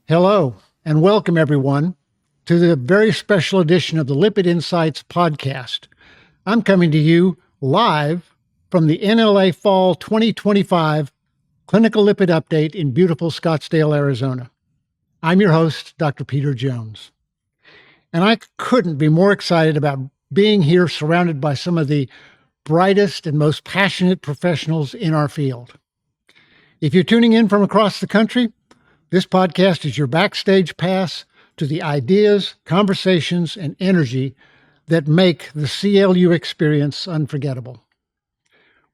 Hello, and welcome everyone to the very special edition of the Lipid Insights podcast. I'm coming to you live from the MNLA Fall 2025 Clinical Lipid Update in beautiful Scottsdale, Arizona. I'm your host, Dr. Peter Jones. And I couldn't be more excited about being here surrounded by some of the brightest and most passionate professionals in our field. If you're tuning in from across the country, this podcast is your backstage pass to the ideas, conversations, and energy that make the CLU experience unforgettable.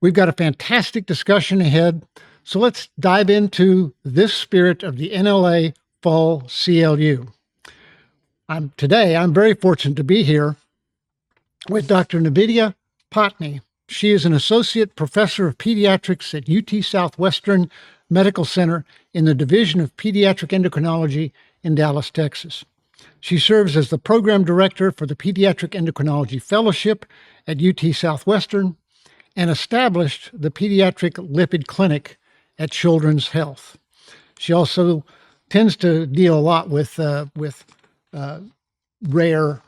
We've got a fantastic discussion ahead, so let's dive into this spirit of the NLA Fall CLU. Today, I'm very fortunate to be here with Dr. Nivedita Patni. She is an associate professor of pediatrics at UT Southwestern Medical Center in the Division of Pediatric Endocrinology in Dallas, Texas. She serves as the program director for the Pediatric Endocrinology Fellowship at UT Southwestern and established the Pediatric Lipid Clinic at Children's Health. She also tends to deal a lot with rare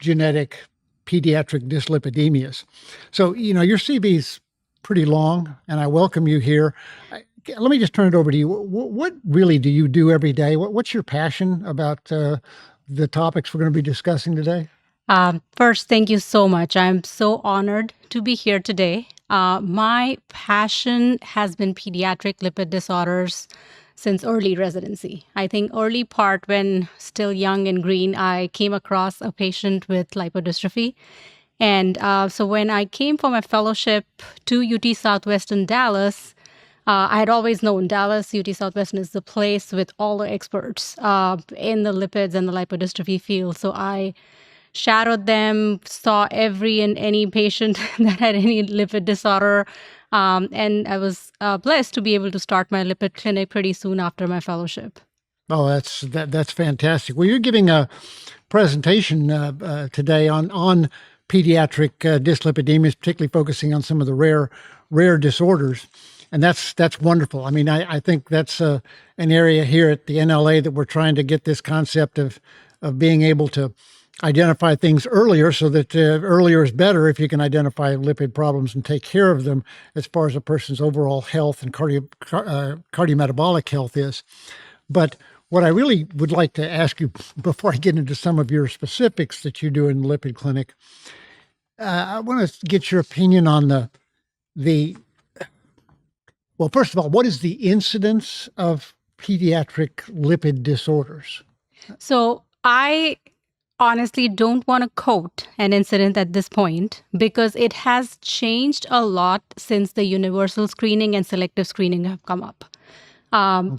genetic pediatric dyslipidemias. So, your CV's pretty long, and I welcome you here. Let me just turn it over to you. What really do you do every day? What's your passion about the topics we're going to be discussing today? First, thank you so much. I'm so honored to be here today. My passion has been pediatric lipid disorders since early residency. I think early part when still young and green, I came across a patient with lipodystrophy. And so when I came for my fellowship to UT Southwestern Dallas, I had always known Dallas, UT Southwestern is the place with all the experts in the lipids and the lipodystrophy field. So I shadowed them, saw every and any patient that had any lipid disorder. And I was blessed to be able to start my lipid clinic pretty soon after my fellowship. Oh, that's fantastic. Well, you're giving a presentation today on pediatric dyslipidemias, particularly focusing on some of the rare disorders. And that's wonderful. I mean, I think that's an area here at the NLA that we're trying to get this concept of being able to identify things earlier, so that earlier is better if you can identify lipid problems and take care of them as far as a person's overall health and cardiometabolic health is. But what I really would like to ask you before I get into some of your specifics that you do in the lipid clinic, I want to get your opinion on well, first of all, what is the incidence of pediatric lipid disorders? So I honestly don't want to quote an incident at this point because it has changed a lot since the universal screening and selective screening have come up.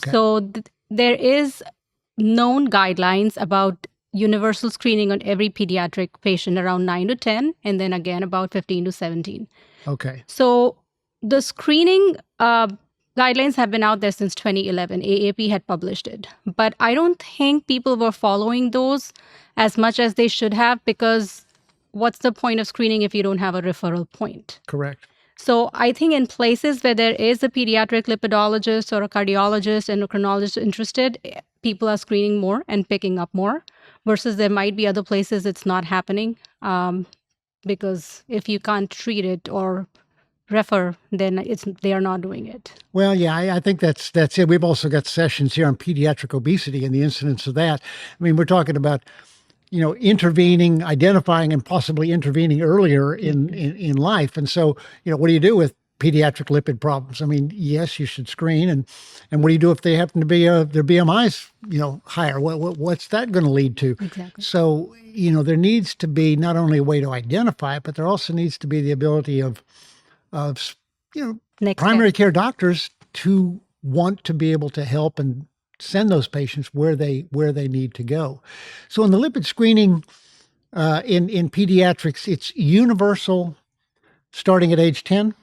So there is known guidelines about universal screening on every pediatric patient around 9 to 10, and then again about 15 to 17. Okay. So the screening guidelines have been out there since 2011. AAP had published it. But I don't think people were following those as much as they should have, because what's the point of screening if you don't have a referral point? Correct. So I think in places where there is a pediatric lipidologist or a cardiologist, endocrinologist interested, people are screening more and picking up more, versus there might be other places it's not happening because if you can't treat it or refer, then they are not doing it. Well, yeah, I think that's it. We've also got sessions here on pediatric obesity and the incidence of that. I mean, we're talking about, intervening, identifying, and possibly intervening earlier in life. And so, what do you do with pediatric lipid problems? I mean, yes, you should screen, and what do you do if they happen to be their BMI's higher? What's that going to lead to? Exactly. So, there needs to be not only a way to identify it, but there also needs to be the ability of primary care doctors to want to be able to help and send those patients where they need to go. So in the lipid screening in pediatrics, it's universal starting at age 10?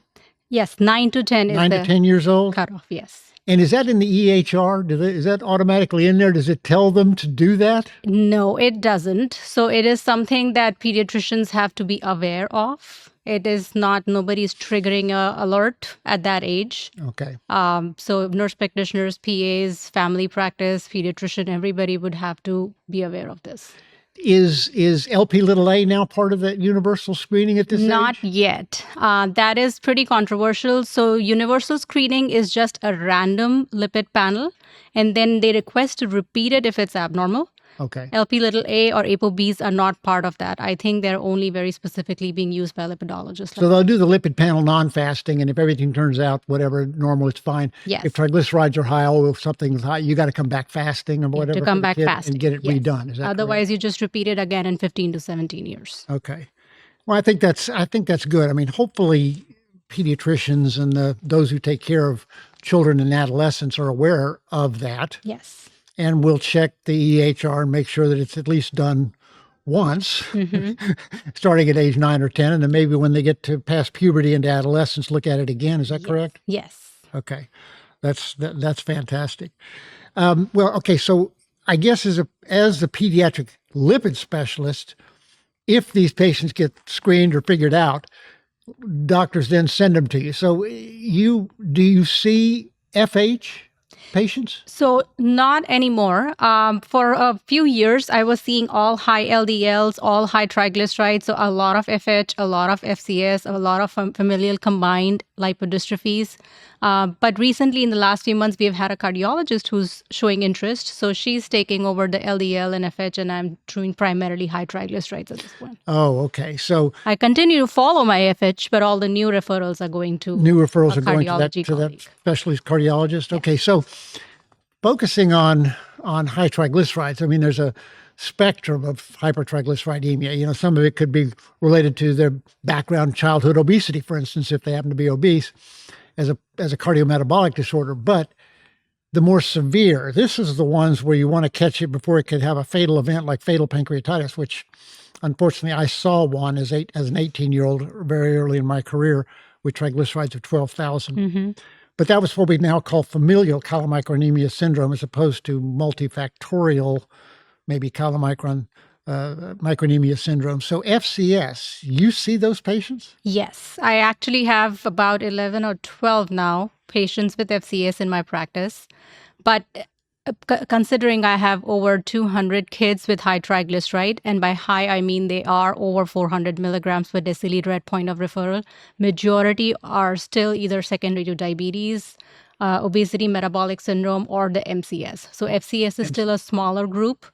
Yes, 9 to 10 is 9 to 10 years old? Cutoff, yes. And is that in the EHR? Is that automatically in there? Does it tell them to do that? No, it doesn't. So it is something that pediatricians have to be aware of. It is not, nobody's triggering a alert at that age. Okay. So nurse practitioners, PAs, family practice, pediatrician, everybody would have to be aware of this. Is LP little a now part of that universal screening at this Not age? yet. That is pretty controversial. So universal screening is just a random lipid panel, and then they request to repeat it if it's abnormal. Okay. LP little a or ApoBs are not part of that. I think they're only very specifically being used by lipidologists. So they'll do the lipid panel non-fasting, and if everything turns out whatever normal, it's fine. Yes. If triglycerides are high, or if something's high, you got to come back fasting or whatever. To come for the back kid fasting. and get it Yes. redone. Is that Otherwise, you just repeat it again in 15 to 17 years. correct? Okay. Well, I think that's good. I mean, hopefully, pediatricians and those who take care of children and adolescents are aware of that. Yes. And we'll check the EHR and make sure that it's at least done once, starting at age 9 or 10, and then maybe when they get to past puberty into adolescence, look at it again. Is that correct? Yes. Okay, that's fantastic. Well, okay, so I guess as the pediatric lipid specialist, if these patients get screened or figured out, doctors then send them to you. So do you see FH patients? So not anymore. For a few years, I was seeing all high LDLs, all high triglycerides. So a lot of FH, a lot of FCS, a lot of familial combined lipodystrophies. But recently, in the last few months, we've had a cardiologist who's showing interest. So she's taking over the LDL and FH, and I'm doing primarily high triglycerides at this point. Oh, okay. So I continue to follow my FH, but all the new referrals are going to new referrals a are going to cardiology that colleague. specialist cardiologist. Okay, so focusing on high triglycerides, I mean, there's a spectrum of hypertriglyceridemia. You know, some of it could be related to their background childhood obesity, for instance, if they happen to be obese, as a cardiometabolic disorder. But the more severe, this is the ones where you want to catch it before it could have a fatal event like fatal pancreatitis, which unfortunately I saw one as an 18-year-old very early in my career with triglycerides of 12,000. But that was what we now call familial chylomicronemia syndrome, as opposed to multifactorial, maybe chylomicronemia syndrome. So FCS, you see those patients? Yes, I actually have about 11 or 12 now patients with FCS in my practice. But considering I have over 200 kids with high triglyceride, and by high, I mean they are over 400 milligrams per deciliter at point of referral, majority are still either secondary to diabetes, obesity, metabolic syndrome, or the MCS. So FCS is still a smaller group.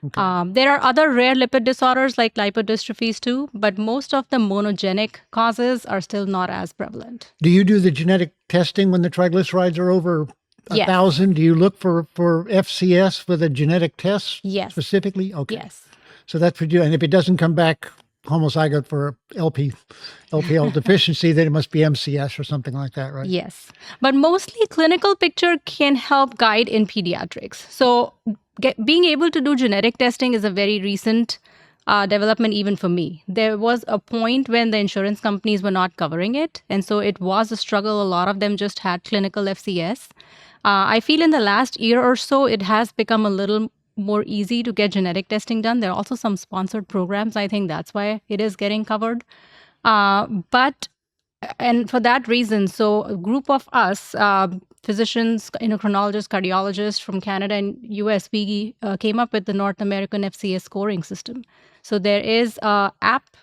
Okay. There are other rare lipid disorders like lipodystrophies too, but most of the monogenic causes are still not as prevalent. Do you do the genetic testing when the triglycerides are over 1,000? Do you look for FCS with a genetic test specifically? Okay. Yes. So that's what you, and if it doesn't come back homozygote for LPL deficiency, then it must be MCS or something like that, right? Yes. But mostly clinical picture can help guide in pediatrics. So being able to do genetic testing is a very recent development even for me. There was a point when the insurance companies were not covering it. And so it was a struggle. A lot of them just had clinical FCS. I feel in the last year or so, it has become a little more easy to get genetic testing done. There are also some sponsored programs. I think that's why it is getting covered. And for that reason, so a group of us, physicians, endocrinologists, cardiologists from Canada and US, we came up with the North American FCS scoring system. So there is an app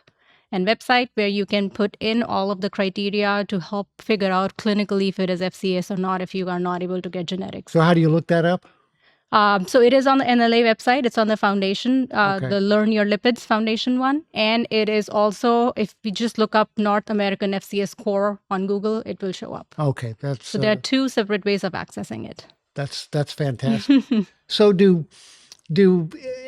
and website where you can put in all of the criteria to help figure out clinically if it is FCS or not, if you are not able to get genetics. So how do you look that up? So it is on the MNLA website. It's on the foundation, the Learn Your Lipids Foundation one. And it is also, if we just look up North American FCS score on Google, it will show up. Okay. So there are two separate ways of accessing it. That's fantastic. So do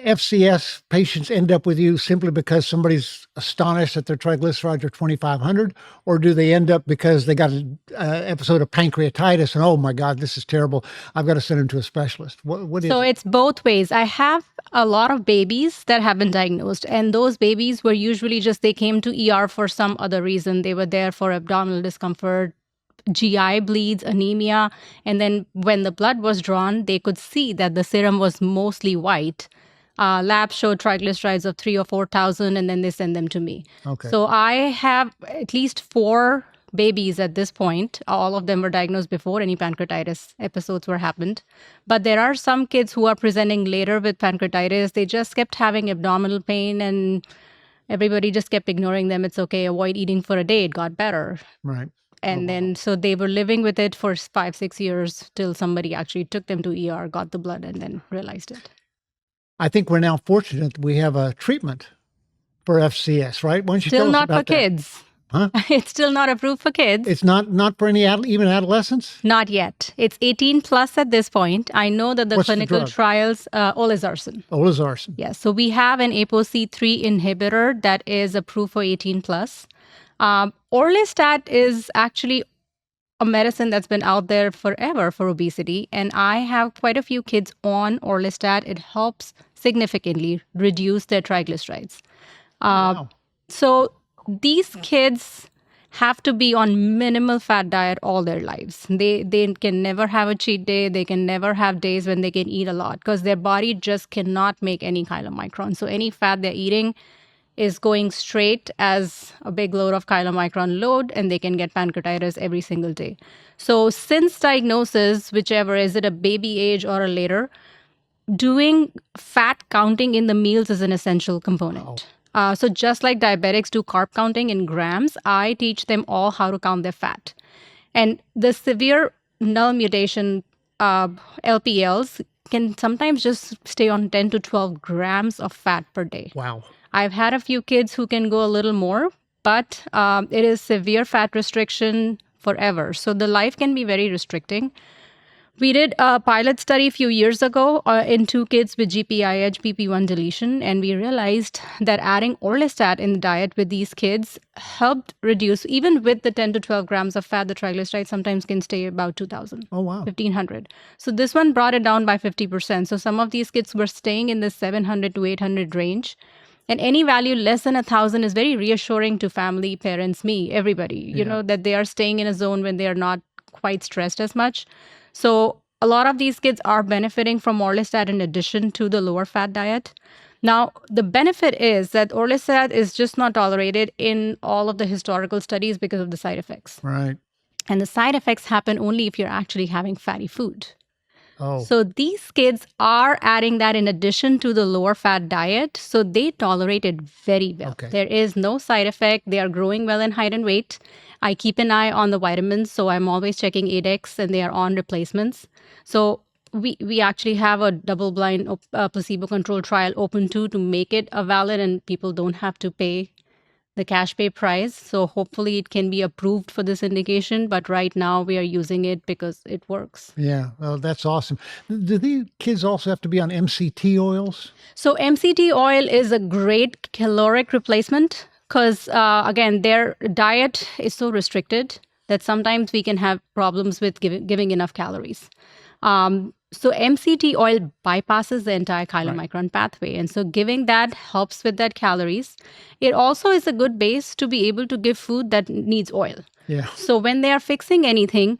FCS patients end up with you simply because somebody's astonished that their triglycerides are 2,500, or do they end up because they got an episode of pancreatitis and, oh my God, this is terrible, I've got to send them to a specialist? What is So it? it's both ways. I have a lot of babies that have been diagnosed, and those babies were usually just, they came to ER for some other reason. They were there for abdominal discomfort, GI bleeds, anemia, and then when the blood was drawn, they could see that the serum was mostly white. Labs show triglycerides of 3 or 4,000, and then they send them to me. Okay. So I have at least 4 babies at this point. All of them were diagnosed before any pancreatitis episodes were happened. But there are some kids who are presenting later with pancreatitis. They just kept having abdominal pain, and everybody just kept ignoring them. It's okay, avoid eating for a day. It got better. Right. And then so they were living with it for 5-6 years till somebody actually took them to ER, got the blood, and then realized it. I think we're now fortunate that we have a treatment for FCS, right? Why don't you Still tell us not about for that? kids. Huh? It's still not approved for kids. It's not for any even adolescents? Not yet. It's 18 plus at this point. I know that the What's the clinical drug? trials, olezarsen. Olezarsen. Yes. So we have an ApoC3 inhibitor that is approved for 18 plus. Orlistat is actually a medicine that's been out there forever for obesity. And I have quite a few kids on Orlistat. It helps significantly reduce their triglycerides. Wow. So these kids have to be on minimal fat diet all their lives. They can never have a cheat day. They can never have days when they can eat a lot because their body just cannot make any chylomicron. So any fat they're eating is going straight as a big load of chylomicron load, and they can get pancreatitis every single day. So since diagnosis, whichever, is it a baby age or a later, doing fat counting in the meals is an essential component. So just like diabetics do carb counting in grams, I teach them all how to count their fat. And the severe null mutation LPLs can sometimes just stay on 10 to 12 grams of fat per day. Wow. I've had a few kids who can go a little more, but it is severe fat restriction forever. So the life can be very restricting. We did a pilot study a few years ago in 2 kids with GPIH PP1 deletion, and we realized that adding Orlistat in the diet with these kids helped reduce, even with the 10 to 12 grams of fat, the triglycerides sometimes can stay about 2,000. Oh, wow. 1,500. So this one brought it down by 50%. So some of these kids were staying in the 700 to 800 range. And any value less than 1,000 is very reassuring to family, parents, me, everybody, you know, that they are staying in a zone when they are not quite stressed as much. So a lot of these kids are benefiting from Orlistat in addition to the lower fat diet. Now, the benefit is that Orlistat is just not tolerated in all of the historical studies because of the side effects. Right. And the side effects happen only if you're actually having fatty food. Oh. So these kids are adding that in addition to the lower fat diet. So they tolerate it very well. Okay. There is no side effect. They are growing well in height and weight. I keep an eye on the vitamins. So I'm always checking ADEX and they are on replacements. So we actually have a double-blind placebo-controlled trial open to make it a valid and people don't have to pay the cash pay price. So hopefully it can be approved for this indication. But right now we are using it because it works. Yeah. Well, that's awesome. Do these kids also have to be on MCT oils? So MCT oil is a great caloric replacement because, again, their diet is so restricted that sometimes we can have problems with giving enough calories. So MCT oil bypasses the entire chylomicron pathway. And so giving that helps with that calories. It also is a good base to be able to give food that needs oil. Yeah. So when they are fixing anything,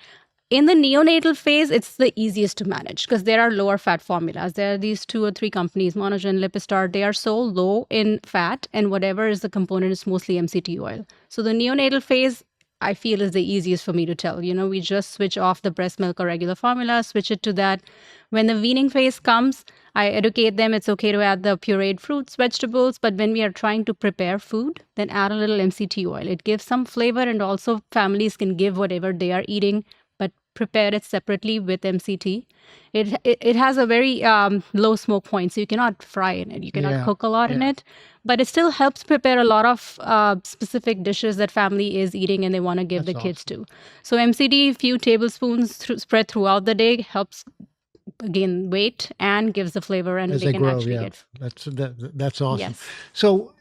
in the neonatal phase, it's the easiest to manage because there are lower fat formulas. There are these 2 or 3 companies, Monogen, Lipistar. They are so low in fat and whatever is the component is mostly MCT oil. So the neonatal phase, I feel, is the easiest for me to tell. You know, we just switch off the breast milk or regular formula, switch it to that. When the weaning phase comes, I educate them it's okay to add the pureed fruits, vegetables, but when we are trying to prepare food, then add a little MCT oil. It gives some flavor and also families can give whatever they are eating, but prepare it separately with MCT. It has a very low smoke point, so you cannot fry in it. You cannot cook a lot in it, but it still helps prepare a lot of specific dishes that family is eating and they want to give the kids to. So MCT, few tablespoons spread throughout the day helps gain weight and gives the flavor, and As they can grow, actually get. That's awesome. Yes. So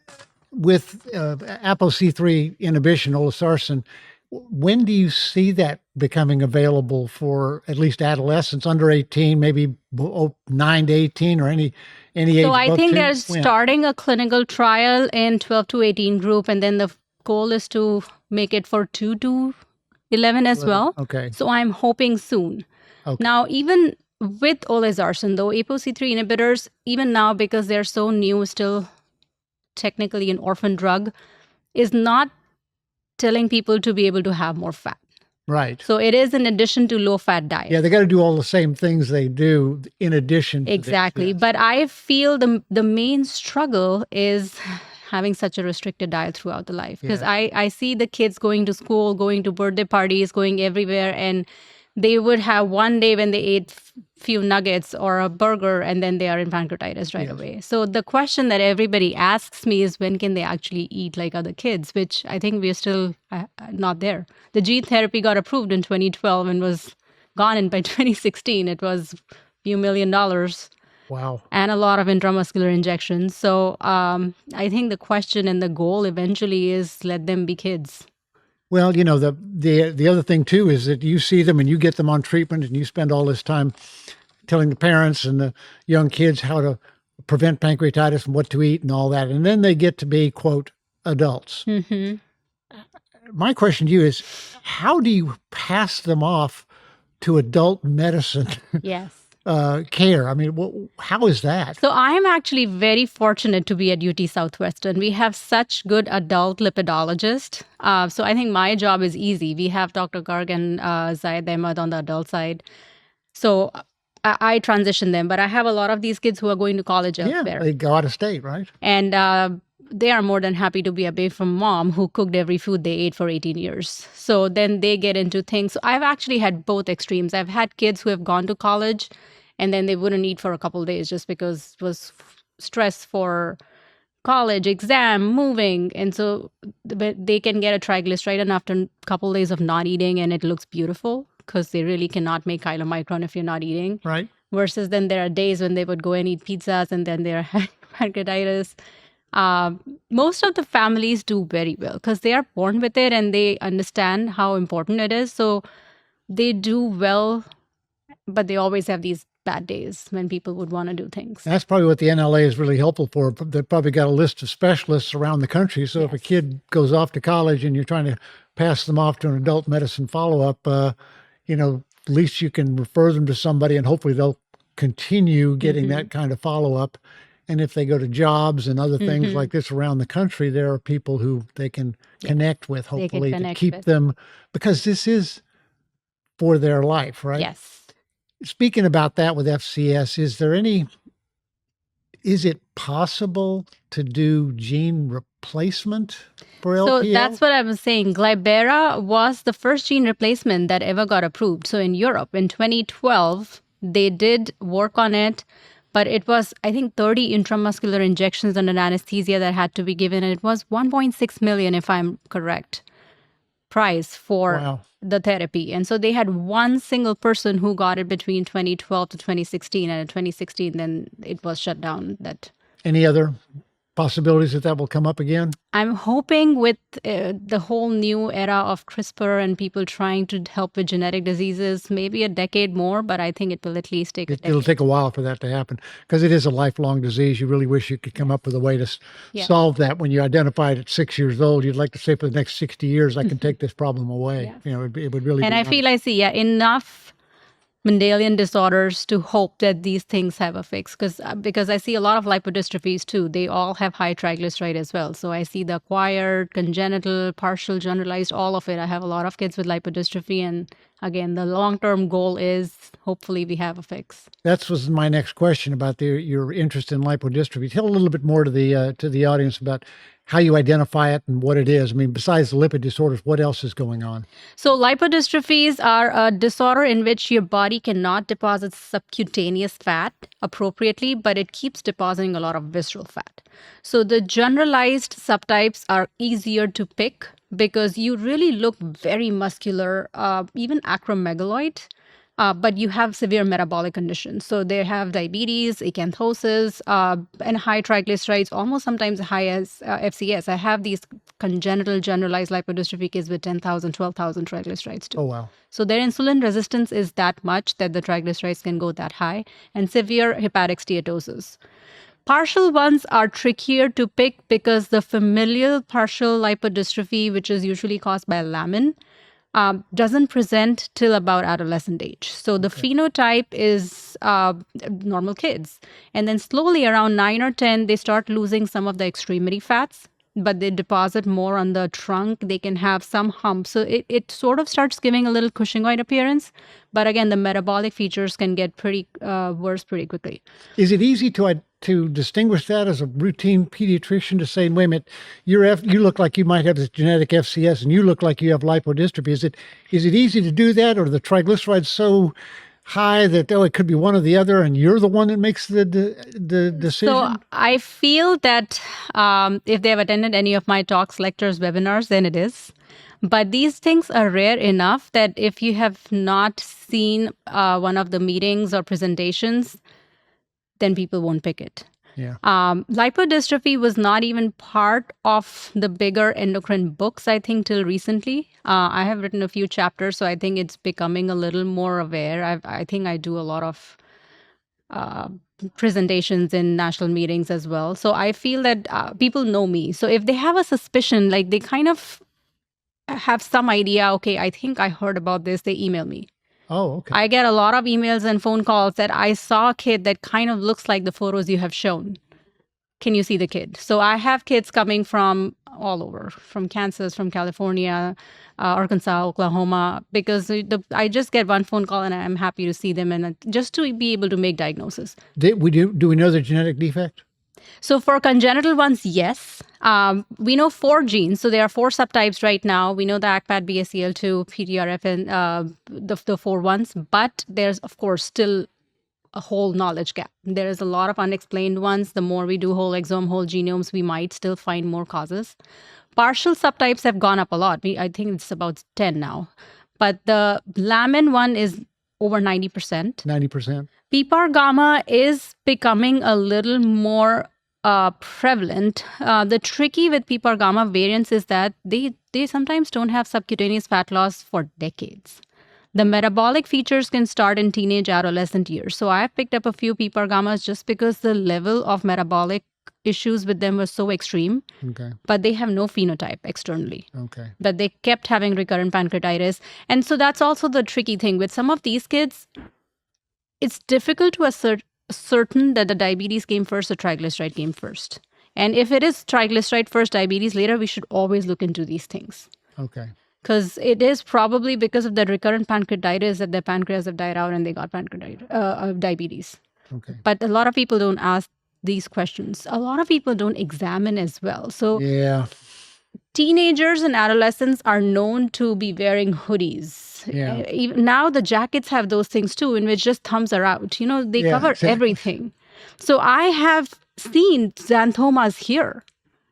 with ApoC3 inhibition, olezarsen, when do you see that becoming available for at least adolescents under 18, maybe 9 to 18 or any age? So I think they're when? starting a clinical trial in 12 to 18 group, and then the goal is to make it for 2 to 11 as well. Okay. So I'm hoping soon. Okay. Now, even with olezarsen, though, ApoC3 inhibitors, even now, because they're so new, still technically an orphan drug, is not telling people to be able to have more fat. Right. So it is in addition to low-fat diet. Yeah, they got to do all the same things they do in addition to Exactly. this. Yes. But I feel the main struggle is having such a restricted diet throughout the life. Because I see the kids going to school, going to birthday parties, going everywhere, and they would have one day when they ate few nuggets or a burger, and then they are in pancreatitis right away. So the question that everybody asks me is, when can they actually eat like other kids, which I think we're still not there. The gene therapy got approved in 2012 and was gone in by 2016. It was a few $1 million. Wow. And a lot of intramuscular injections. So I think the question and the goal eventually is let them be kids. Well, the other thing too is that you see them and you get them on treatment and you spend all this time telling the parents and the young kids how to prevent pancreatitis and what to eat and all that. And then they get to be, quote, adults. Mm-hmm. My question to you is, how do you pass them off to adult medicine? Yes. Care? I mean, how is that? So I am actually very fortunate to be at UT Southwestern. We have such good adult lipidologists. So I think my job is easy. We have Dr. Garg and Zayed Ahmed on the adult side. So I transition them, but I have a lot of these kids who are going to college elsewhere. Yeah, they go out of state, right? And they are more than happy to be away from mom, who cooked every food they ate for 18 years. So then they get into things. So I've actually had both extremes. I've had kids who have gone to college and then they wouldn't eat for a couple of days just because it was stress for college, exam, moving. And so they can get a triglyceride, and after a couple of days of not eating, and it looks beautiful because they really cannot make chylomicron if you're not eating. Right. Versus then there are days when they would go and eat pizzas and then they're having pancreatitis. Most of the families do very well because they are born with it and they understand how important it is. So they do well, but they always have these bad days when people would want to do things. That's probably what the NLA is really helpful for. They've probably got a list of specialists around the country. So if a kid goes off to college and you're trying to pass them off to an adult medicine follow-up, at least you can refer them to somebody and hopefully they'll continue getting that kind of follow-up. And if they go to jobs and other things like this around the country, there are people who they can connect with, hopefully, to keep them, because this is for their life, right? Yes. Speaking about that with FCS, is it possible to do gene replacement for LPL? So that's what I was saying. Glybera was the first gene replacement that ever got approved. So in Europe, in 2012, they did work on it, but it was, I think, 30 intramuscular injections under anesthesia that had to be given. And it was 1.6 million, if I'm correct, price for the therapy. And so they had one single person who got it between 2012 to 2016. And in 2016, then it was shut down. Any other possibilities that will come up again? I'm hoping with the whole new era of CRISPR and people trying to help with genetic diseases, maybe a decade more, but I think it will at least take a decade. It'll take a while for that to happen because it is a lifelong disease. You really wish you could come up with a way to solve that. When you identify it at 6 years old, you'd like to say for the next 60 years, I can take this problem away. It would really And I feel I see enough Mendelian disorders to hope that these things have a fix. Because I see a lot of lipodystrophies too. They all have high triglyceride as well. So I see the acquired, congenital, partial, generalized, all of it. I have a lot of kids with lipodystrophy. And again, the long-term goal is hopefully we have a fix. That was my next question about your interest in lipodystrophy. Tell a little bit more to the audience about how you identify it and what it is. I mean, besides the lipid disorders, what else is going on? So lipodystrophies are a disorder in which your body cannot deposit subcutaneous fat appropriately, but it keeps depositing a lot of visceral fat. So the generalized subtypes are easier to pick because you really look very muscular, even acromegaloid. But you have severe metabolic conditions. So they have diabetes, acanthosis, and high triglycerides, almost sometimes high as FCS. I have these congenital generalized lipodystrophy kids with 10,000, 12,000 triglycerides too. Oh, wow. So their insulin resistance is that much that the triglycerides can go that high, and severe hepatic steatosis. Partial ones are trickier to pick because the familial partial lipodystrophy, which is usually caused by lamin, doesn't present till about adolescent age. So the phenotype is normal kids. And then slowly around 9 or 10, they start losing some of the extremity fats, but they deposit more on the trunk. They can have some humps. So it sort of starts giving a little Cushingoid appearance. But again, the metabolic features can get pretty worse pretty quickly. Is it easy to distinguish that as a routine pediatrician to say, wait a minute, you look like you might have this genetic FCS and you look like you have lipodystrophy? Is it easy to do that, or are the triglycerides so high that, it could be one or the other and you're the one that makes the decision? So I feel that if they have attended any of my talks, lectures, webinars, then it is. But these things are rare enough that if you have not seen one of the meetings or presentations, then people won't pick it. Yeah. Lipodystrophy was not even part of the bigger endocrine books, I think, till recently. I have written a few chapters, so I think it's becoming a little more aware. I think I do a lot of presentations in national meetings as well. So I feel that people know me. So if they have a suspicion, like they kind of have some idea, okay, I think I heard about this, they email me. Oh, okay. I get a lot of emails and phone calls that I saw a kid that kind of looks like the photos you have shown. Can you see the kid? So I have kids coming from all over, from Kansas, from California, Arkansas, Oklahoma, because I just get one phone call and I'm happy to see them and just to be able to make diagnosis. Do we know the genetic defect? So for congenital ones, yes. We know 4 genes. So there are 4 subtypes right now. We know the ACPAT, BACL2, PTRF, and the 4 ones. But there's, of course, still a whole knowledge gap. There is a lot of unexplained ones. The more we do whole exome, whole genomes, we might still find more causes. Partial subtypes have gone up a lot. I think it's about 10 now. But the lamin one is over 90%. 90%. PPAR gamma is becoming a little more prevalent. The tricky with PPAR gamma variants is that they sometimes don't have subcutaneous fat loss for decades. The metabolic features can start in teenage adolescent years. So I've picked up a few PPAR gammas just because the level of metabolic issues with them was so extreme. Okay. But they have no phenotype externally. Okay. But they kept having recurrent pancreatitis. And so that's also the tricky thing. With some of these kids, it's difficult to certain that the diabetes came first, the triglyceride came first. And if it is triglyceride first, diabetes later, we should always look into these things. Okay. Because it is probably because of the recurrent pancreatitis that their pancreas have died out and they got diabetes. Okay. But a lot of people don't ask these questions. A lot of people don't examine as well. So yeah. Teenagers and adolescents are known to be wearing hoodies. Yeah. Even now the jackets have those things too, in which just thumbs are out. They cover exactly. everything. So I have seen xanthomas here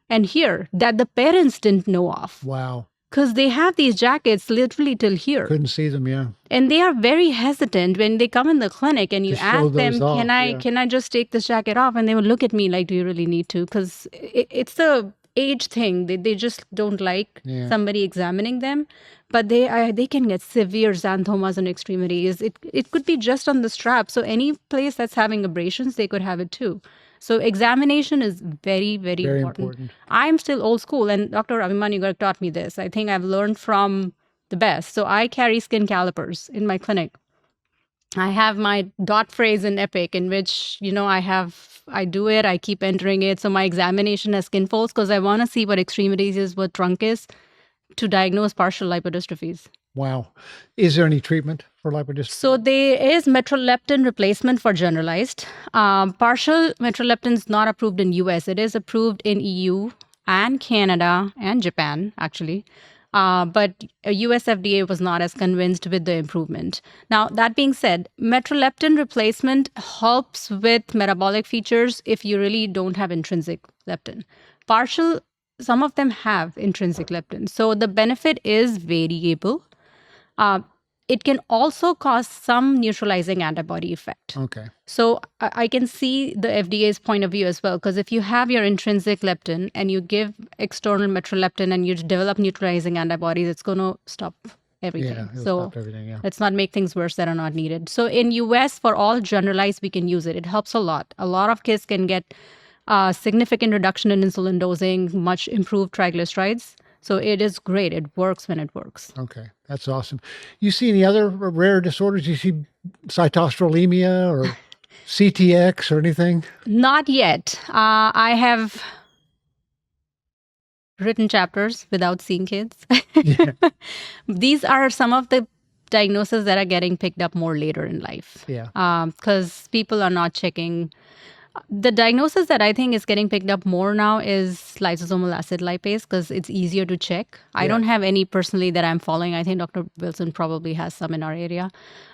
and here that the parents didn't know of. Wow. Because they have these jackets literally till here. Couldn't see them, yeah. And they are very hesitant when they come in the clinic and you ask them, can I just take this jacket off? And they will look at me like, do you really need to? Because it's the age thing. They just don't like somebody examining them. But they can get severe xanthomas and extremities. It could be just on the strap. So any place that's having abrasions, they could have it too. So examination is very, very important. I'm still old school, and Dr. Abhimanyu Garg taught me this. I think I've learned from the best. So I carry skin calipers in my clinic. I have my dot phrase in Epic, in which, I do it, I keep entering it. So my examination has skin folds because I want to see what extremities is, what trunk is, to diagnose partial lipodystrophies. Wow. Is there any treatment for lipodystrophy? So there is metroleptin replacement for generalized. Partial metroleptin is not approved in US. It is approved in EU and Canada and Japan, actually. But US FDA was not as convinced with the improvement. Now, that being said, metroleptin replacement helps with metabolic features if you really don't have intrinsic leptin. Partial, some of them have intrinsic leptin. So the benefit is variable. It can also cause some neutralizing antibody effect. Okay. So I can see the FDA's point of view as well, because if you have your intrinsic leptin and you give external metroleptin and you develop neutralizing antibodies, it's going to stop everything. Yeah, it'll so stop everything, yeah. Let's not make things worse that are not needed. So in US, for all generalized, we can use it. It helps a lot. A lot of kids can get significant reduction in insulin dosing, much improved triglycerides. So it is great. It works when it works. Okay, that's awesome. You see any other rare disorders? You see cytostolemia or CTX or anything? Not yet. I have written chapters without seeing kids. Yeah. These are some of the diagnoses that are getting picked up more later in life. Yeah. Because people are not checking. The diagnosis that I think is getting picked up more now is lysosomal acid lipase because it's easier to check. I don't have any personally that I'm following. I think Dr. Wilson probably has some in our area.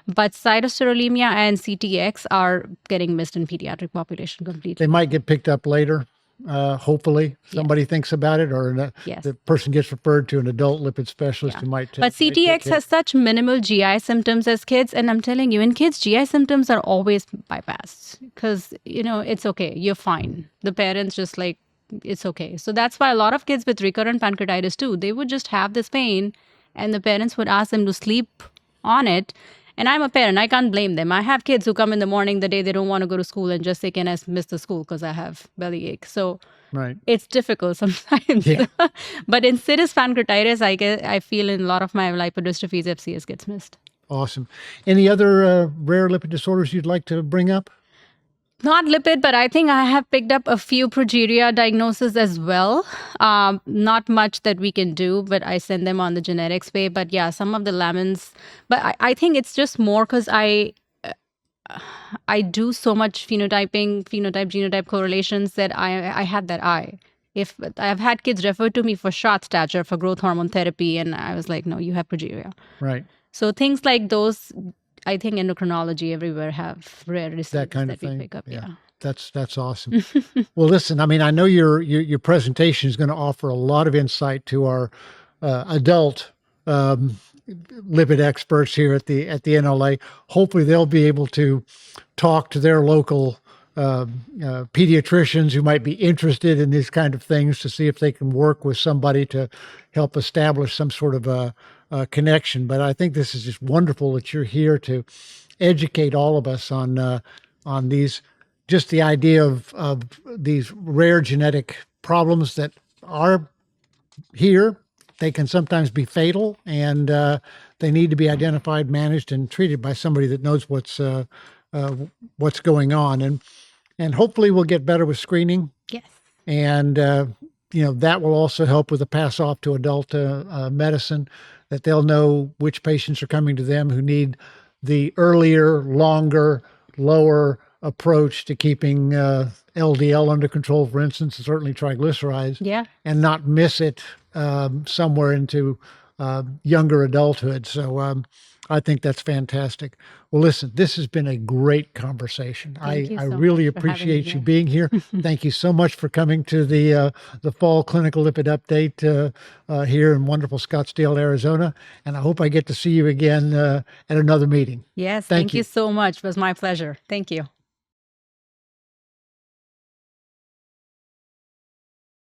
But cytosterolemia and CTX are getting missed in pediatric population completely. They might get picked up later. Hopefully somebody thinks about it, or the person gets referred to an adult lipid specialist who might But CTX has such minimal GI symptoms as kids. And I'm telling you, in kids, GI symptoms are always bypassed because, it's okay. You're fine. The parents just like, it's okay. So that's why a lot of kids with recurrent pancreatitis too, they would just have this pain and the parents would ask them to sleep on it. And I'm a parent. I can't blame them. I have kids who come in the morning the day they don't want to go to school and just say, can I miss the school because I have bellyache? So it's difficult sometimes. Yeah. But in serous pancreatitis, I feel in a lot of my lipodystrophies, FCS gets missed. Awesome. Any other rare lipid disorders you'd like to bring up? Not lipid, but I think I have picked up a few progeria diagnoses as well. Not much that we can do, but I send them on the genetics way. But yeah, some of the lamins. But I think it's just more because I do so much phenotype-genotype correlations that I have that eye. If I've had kids refer to me for short stature for growth hormone therapy, and I was like, no, you have progeria. Right. So things like those. I think endocrinology everywhere have rare diseases that kind of we thing. Pick up. Yeah. That's awesome. Well, listen, I mean, I know your presentation is going to offer a lot of insight to our adult lipid experts here at the NLA. Hopefully, they'll be able to talk to their local pediatricians who might be interested in these kind of things to see if they can work with somebody to help establish some sort of a connection. But I think this is just wonderful that you're here to educate all of us on these, just the idea of these rare genetic problems that are here. They can sometimes be fatal, and they need to be identified, managed, and treated by somebody that knows what's going on. And hopefully we'll get better with screening. Yes. And that will also help with the pass off to adult medicine, that they'll know which patients are coming to them who need the earlier, longer, lower approach to keeping LDL under control, for instance, and certainly triglycerides, and not miss it somewhere into younger adulthood. So I think that's fantastic. Well, listen, this has been a great conversation. I really appreciate you being here. Thank you so much for coming to the fall clinical lipid update here in wonderful Scottsdale, Arizona. And I hope I get to see you again at another meeting. Yes, thank you so much. It was my pleasure. Thank you.